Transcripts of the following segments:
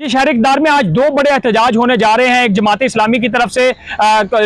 कराची शहर इक़्तिदार में आज दो बड़े एहतजाज होने जा रहे हैं। एक जमात इस्लामी की तरफ से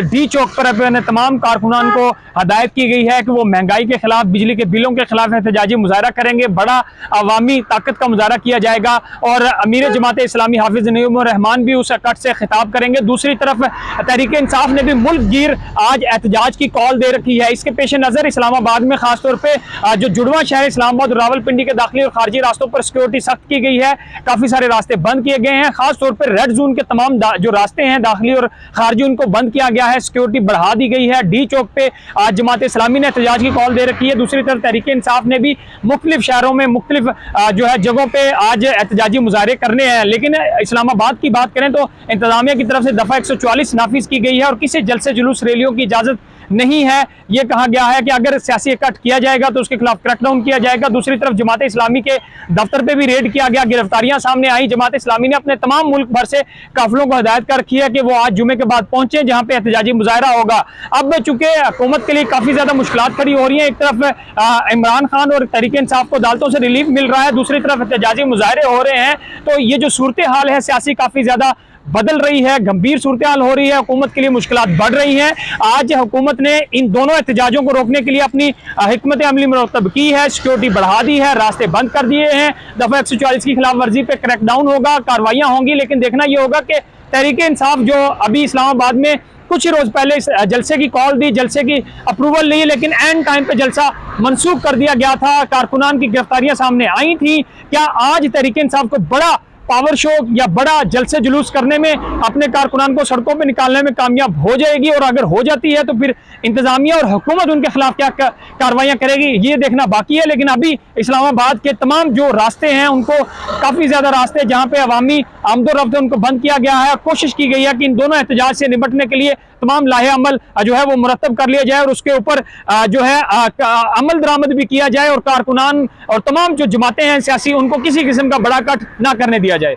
डी चौक पर अपने तमाम कारकुनान को हदायत की गई है कि वो महंगाई के खिलाफ, बिजली के बिलों के खिलाफ एहतजाजी मुजाहरा करेंगे। बड़ा अवामी ताकत का मुजाहरा किया जाएगा और अमीर जमात इस्लामी हाफिज नईमुर रहमान भी उस इकट्ठ से खिताब करेंगे। दूसरी तरफ तहरीक इंसाफ ने भी मुल्क गिर आज एहतजाज की कॉल दे रखी है। इसके पेश नज़र इस्लामाबाद में खासतौर पर जो जुड़वा शहर इस्लामाबाद और रावलपिंडी के दाखिली और खारजी रास्तों पर सिक्योरिटी सख्त की गई है। काफ़ी सारे रास्ते बंद किए गए हैं। खासतौर पर रेड जोन के तमाम जो रास्ते हैं दाखिली और खारजी, उनको बंद किया गया है। सिक्योरिटी बढ़ा दी गई है। डी चौक पे आज जमात इस्लामी ने एहतजाज की कॉल दे रखी है। दूसरी तरफ तहरीक इंसाफ ने भी मुख्तलिफ शहरों में मुख्तलिफ जो है जगहों पे आज एहतजाजी मुजाहरे करने हैं। लेकिन इस्लामाबाद की बात करें तो इंतजामिया की तरफ से दफा 144 नाफिज की गई है और किसी जलसे जुलूस रैलियों की इजाजत नहीं है। यह कहा गया है कि अगर सियासी इकट्ठ किया जाएगा तो उसके खिलाफ क्रैकडाउन किया जाएगा। दूसरी तरफ जमात इस्लामी के दफ्तर पे भी रेड किया गया, गिरफ्तारियां सामने आई। जमात इस्लामी ने अपने तमाम मुल्क भर से काफिलों को हिदायत कर रखी है कि वो आज जुमे के बाद पहुंचे जहां पे एहतजाजी मुजाहरा होगा। अब चूंकि हुकूमत के लिए काफी ज्यादा मुश्किलात खड़ी हो रही है, एक तरफ इमरान खान और तहरीक इंसाफ को अदालतों से रिलीफ मिल रहा है, दूसरी तरफ एहतजाजी मुजाहरे हो रहे हैं, तो ये जो सूरत हाल है सियासी काफी ज्यादा बदल रही है, गंभीर सूरत हाल हो रही है। हुकूमत के लिए मुश्किलात बढ़ रही हैं। आज हुकूमत ने इन दोनों एहतजाजों को रोकने के लिए अपनी हिकमत अमली मुरतब की है, सिक्योरिटी बढ़ा दी है, रास्ते बंद कर दिए हैं। दफा 144 की खिलाफ वर्जी पे क्रैकडाउन होगा, कार्रवाइयां होंगी। लेकिन देखना यह होगा कि तहरीक इंसाफ जो अभी इस्लामाबाद में कुछ ही रोज पहले इस जलसे की कॉल दी, जलसे की अप्रूवल ली, लेकिन एंड टाइम पे जलसा मनसूख कर दिया गया था। कारकुनान की गिरफ्तारियां सामने आई थी। क्या आज तहरीक इंसाफ को बड़ा पावर शो या बड़ा जलसे जुलूस करने में, अपने कारकुनान को सड़कों पे निकालने में कामयाब हो जाएगी? और अगर हो जाती है तो फिर इंतजामिया और हुकूमत उनके खिलाफ क्या कार्रवाइयां करेगी, ये देखना बाकी है। लेकिन अभी इस्लामाबाद के तमाम जो रास्ते हैं, उनको काफी ज्यादा रास्ते जहां पे अवामी आमदोरफ्त उनको बंद किया गया है। कोशिश की गई है कि इन दोनों एहतजाज से निपटने के लिए तमाम लाहे अमल जो है वो मुरतब कर लिया जाए और उसके ऊपर जो है अमल दरामद भी किया जाए और कारकुनान और तमाम जो जमातें हैं सियासी, उनको किसी किस्म का बड़ा कट ना करने दिया जाए।